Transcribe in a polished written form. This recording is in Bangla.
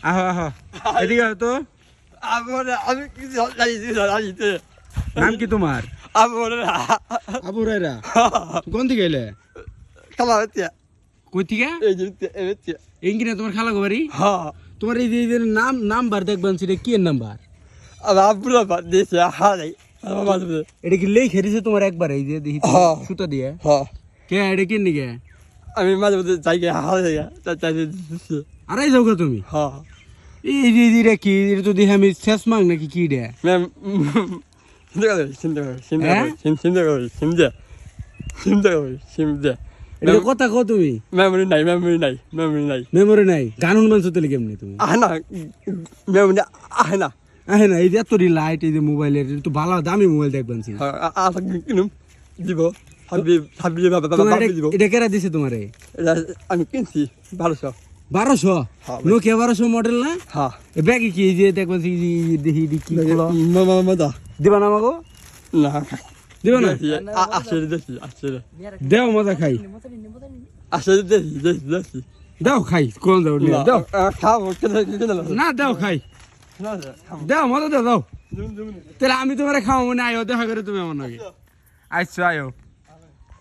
আহো আহো এদিকে আহো তো। আমি কিছু জানি নাম কি তোমার? আবু রায়রা। কোন থেকে এলে? খালা হচ্ছে কই থেকে? এই যে ইংকিনা তোমার খালা বাড়ি? হ্যাঁ তোমার এই যে নাম্বার দেখবেন সেটা কি নাম্বার? আবুরা বাদ দিয়েছে হারাই এটা কি লেখে দিছে তোমার একবার এই যে দেখি হ্যাঁ। সুতা দিয়ে? হ্যাঁ কে এটা কি নিকে? আমি মাঝে মধ্যে জায়গা হারাই চাই দিচ্ছে আরে যাও গো তুমি। হ্যাঁ এই যে এটা কি এটা তো দেখি আমি শেষ মাং নাকি কি রে? ম্যাম সিমদে এটা কথা কও তুমি। মেমোরি নাই মেমোরি নাই। গান শুনবেন তাহলে কেমনি তুমি? আহনা মেমোরি আহনা আহে না এই যে এত লাইট এই যে মোবাইলের তো ভালো দামি মোবাইল দেখবেন ছি। কিনুম দিব হাবি তোমার দিব এটা কেরা দিছে তোমারে? আমি কিনছি 1200 1200 হ্যাঁ, নোকিয়া 1200 মডেল না? হ্যাঁ এ ব্যাগে কি এই যে দেখবেন দেখি কি হলো মামা দিবা না আমাগো? না দিবা না? আসলে দেখি দেও মজা খাই। আসলে দেখি দাও খাই কোন দাও নিয়ে দাও খাবো না দাও খাই দাও মজা দাও দাও তাহলে আমি তোমারে খাওয়াবো না আয়ো দেখা করে তুমি আমার নাকি আচ্ছা আয়ো